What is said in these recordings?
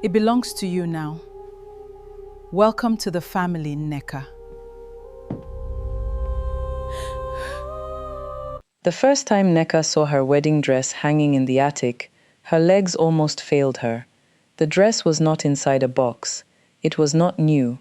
It belongs to you now. Welcome to the family, Nneka. The first time Nneka saw her wedding dress hanging in the attic, her legs almost failed her. The dress was not inside a box. It was not new.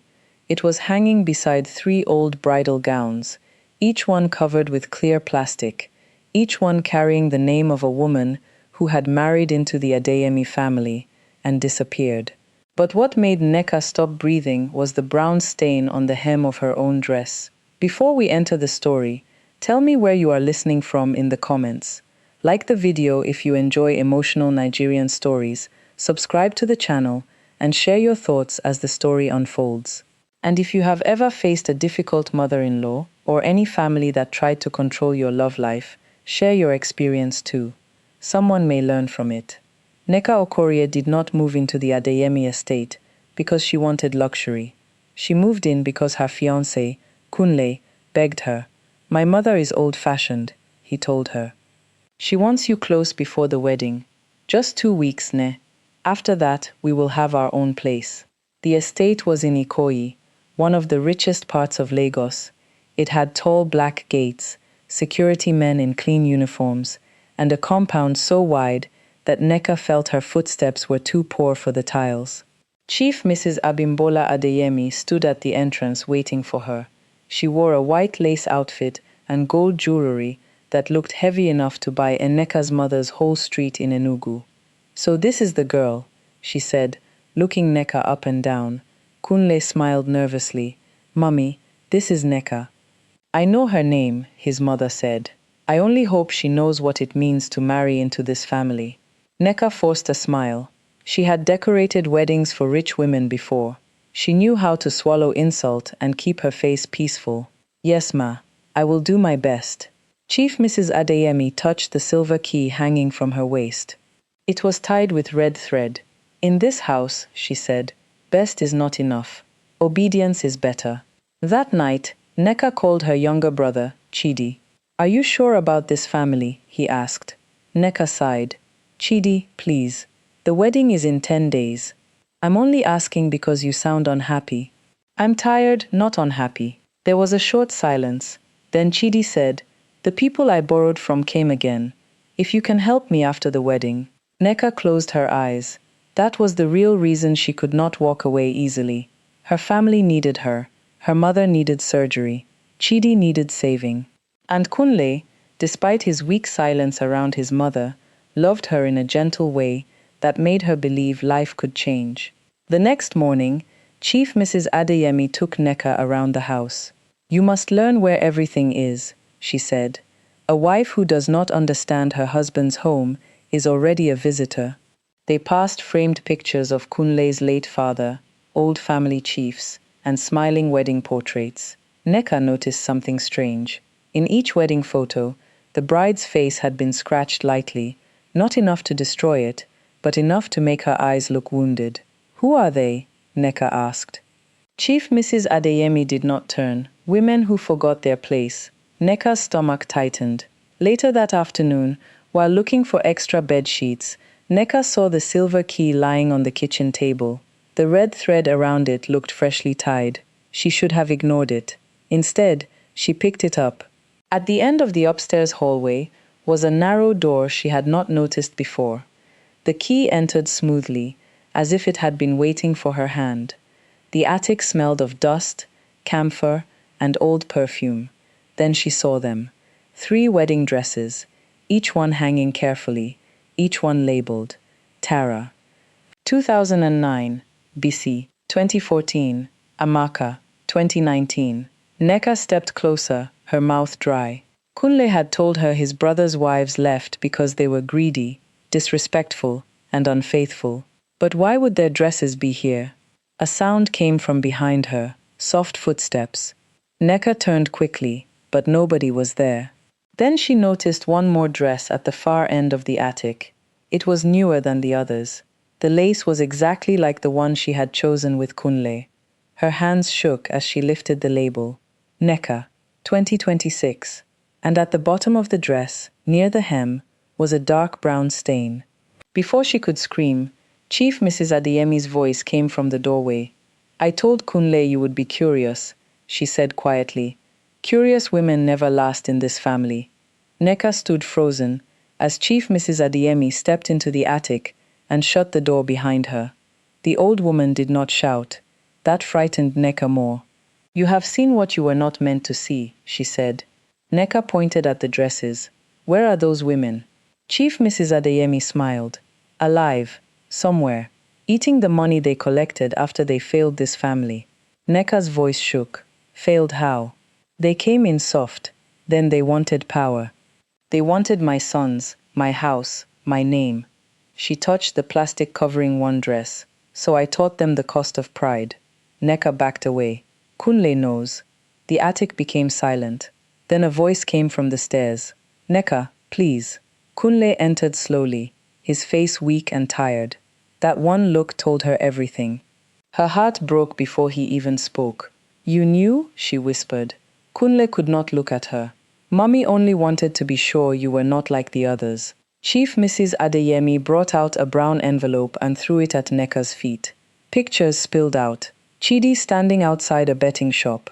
It was hanging beside 3 old bridal gowns, each one covered with clear plastic, each one carrying the name of a woman who had married into the Adeyemi family and disappeared. But what made Nneka stop breathing was the brown stain on the hem of her own dress. Before we enter the story, tell me where you are listening from in the comments. Like the video if you enjoy emotional Nigerian stories, subscribe to the channel, and share your thoughts as the story unfolds. And if you have ever faced a difficult mother-in-law or any family that tried to control your love life, share your experience too. Someone may learn from it. Nneka Okorie did not move into the Adeyemi estate because she wanted luxury. She moved in because her fiancé, Kunle, begged her. "My mother is old-fashioned," he told her. "She wants you close before the wedding. Just 2 weeks, ne? After that, we will have our own place." The estate was in Ikoyi, one of the richest parts of Lagos. It had tall black gates, security men in clean uniforms, and a compound so wide that Nneka felt her footsteps were too poor for the tiles. Chief Mrs. Abimbola Adeyemi stood at the entrance waiting for her. She wore a white lace outfit and gold jewelry that looked heavy enough to buy Nneka's mother's whole street in Enugu. "So this is the girl," she said, looking Nneka up and down. Kunle smiled nervously. "Mummy, this is Nneka." "I know her name," his mother said. "I only hope she knows what it means to marry into this family." Nneka forced a smile. She had decorated weddings for rich women before. She knew how to swallow insult and keep her face peaceful. "Yes, ma. I will do my best." Chief Mrs. Adeyemi touched the silver key hanging from her waist. It was tied with red thread. "In this house," she said, "best is not enough. Obedience is better." That night, Nneka called her younger brother, Chidi. "Are you sure about this family?" he asked. Nneka sighed. "Chidi, please. The wedding is in 10 days. I'm only asking because you sound unhappy." "I'm tired, not unhappy." There was a short silence. Then Chidi said, "The people I borrowed from came again. If you can help me after the wedding." Nneka closed her eyes. That was the real reason she could not walk away easily. Her family needed her. Her mother needed surgery. Chidi needed saving. And Kunle, despite his weak silence around his mother, loved her in a gentle way that made her believe life could change. The next morning, Chief Mrs. Adeyemi took Nneka around the house. "You must learn where everything is," she said. "A wife who does not understand her husband's home is already a visitor." They passed framed pictures of Kunle's late father, old family chiefs, and smiling wedding portraits. Nneka noticed something strange. In each wedding photo, the bride's face had been scratched lightly, not enough to destroy it, but enough to make her eyes look wounded. "Who are they?" Nneka asked. Chief Mrs. Adeyemi did not turn. "Women who forgot their place." Nneka's stomach tightened. Later that afternoon, while looking for extra bed sheets, Nneka saw the silver key lying on the kitchen table. The red thread around it looked freshly tied. She should have ignored it. Instead, she picked it up. At the end of the upstairs hallway was a narrow door she had not noticed before. The key entered smoothly, as if it had been waiting for her hand. The attic smelled of dust, camphor, and old perfume. Then she saw them. 3 wedding dresses, each one hanging carefully, each one labeled Tara. 2009, BC. 2014, Amaka. 2019. Nneka stepped closer, her mouth dry. Kunle had told her his brother's wives left because they were greedy, disrespectful, and unfaithful. But why would their dresses be here? A sound came from behind her, soft footsteps. Nneka turned quickly, but nobody was there. Then she noticed one more dress at the far end of the attic. It was newer than the others. The lace was exactly like the one she had chosen with Kunle. Her hands shook as she lifted the label. Nneka, 2026. And at the bottom of the dress, near the hem, was a dark brown stain. Before she could scream, Chief Mrs. Adeyemi's voice came from the doorway. I told Kunle you would be curious, she said quietly. Curious women never last in this family. Nneka stood frozen as Chief Mrs. Adeyemi stepped into the attic and shut the door behind her. The old woman did not shout. That frightened Nneka more. You have seen what you were not meant to see, she said. Nneka pointed at the dresses. Where are those women? Chief Mrs. Adeyemi smiled. Alive, somewhere, eating the money they collected after they failed this family. Nneka's voice shook. Failed how? They came in soft. Then they wanted power. They wanted my sons, my house, my name. She touched the plastic covering one dress. So I taught them the cost of pride. Nneka backed away. Kunle knows. The attic became silent. Then a voice came from the stairs. Nneka, please. Kunle entered slowly, his face weak and tired. That one look told her everything. Her heart broke before he even spoke. You knew? She whispered. Kunle could not look at her. Mummy only wanted to be sure you were not like the others. Chief Mrs. Adeyemi brought out a brown envelope and threw it at Nneka's feet. Pictures spilled out. Chidi standing outside a betting shop.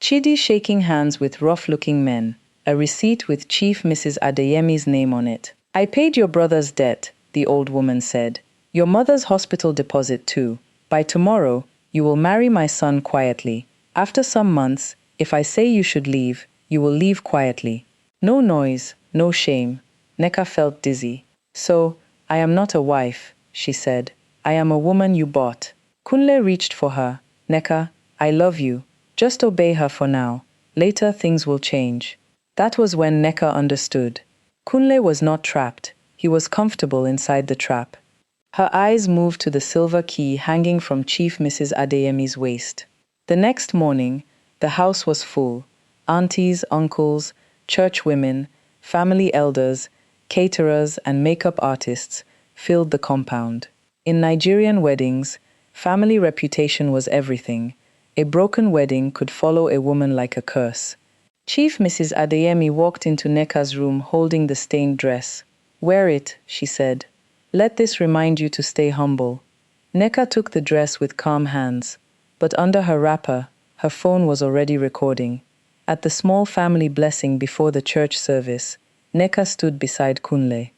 Chidi shaking hands with rough-looking men. A receipt with Chief Mrs. Adeyemi's name on it. I paid your brother's debt, the old woman said. Your mother's hospital deposit too. By tomorrow, you will marry my son quietly. After some months, if I say you should leave, you will leave quietly. No noise, no shame. Nneka felt dizzy. So, I am not a wife, she said. I am a woman you bought. Kunle reached for her. Nneka, I love you. Just obey her for now. Later things will change. That was when Nneka understood. Kunle was not trapped. He was comfortable inside the trap. Her eyes moved to the silver key hanging from Chief Mrs. Adeyemi's waist. The next morning, the house was full. Aunties, uncles, church women, family elders, caterers, and makeup artists filled the compound. In Nigerian weddings, family reputation was everything. A broken wedding could follow a woman like a curse. Chief Mrs. Adeyemi walked into Nneka's room holding the stained dress. Wear it, she said. Let this remind you to stay humble. Nneka took the dress with calm hands, but under her wrapper, her phone was already recording. At the small family blessing before the church service, Nneka stood beside Kunle.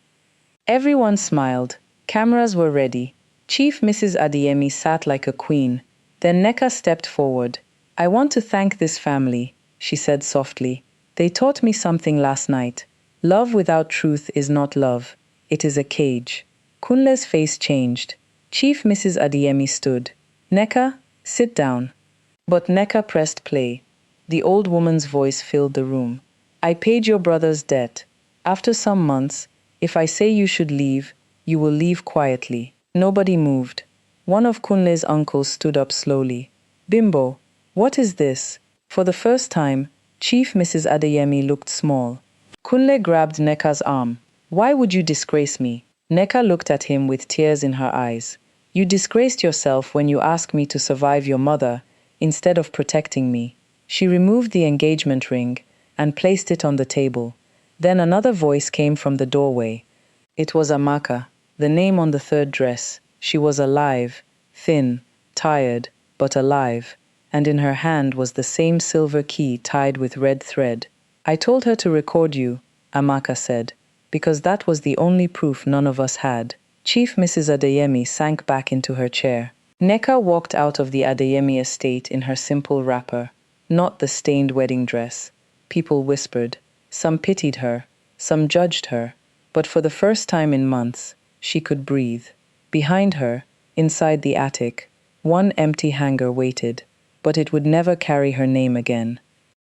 Everyone smiled. Cameras were ready. Chief Mrs. Adeyemi sat like a queen. Then Nneka stepped forward. I want to thank this family, she said softly. They taught me something last night. Love without truth is not love. It is a cage. Kunle's face changed. Chief Mrs. Adeyemi stood. Nneka, sit down. But Nneka pressed play. The old woman's voice filled the room. I paid your brother's debt. After some months, if I say you should leave, you will leave quietly. Nobody moved. One of Kunle's uncles stood up slowly. Bimbo, what is this? For the first time, Chief Mrs. Adeyemi looked small. Kunle grabbed Nneka's arm. Why would you disgrace me? Nneka looked at him with tears in her eyes. You disgraced yourself when you asked me to survive your mother, instead of protecting me. She removed the engagement ring and placed it on the table. Then another voice came from the doorway. It was Amaka, the name on the third dress. She was alive, thin, tired, but alive, and in her hand was the same silver key tied with red thread. I told her to record you, Amaka said, because that was the only proof none of us had. Chief Mrs. Adeyemi sank back into her chair. Nneka walked out of the Adeyemi estate in her simple wrapper, not the stained wedding dress. People whispered. Some pitied her, some judged her, but for the first time in months, she could breathe. Behind her, inside the attic, one empty hanger waited, but it would never carry her name again.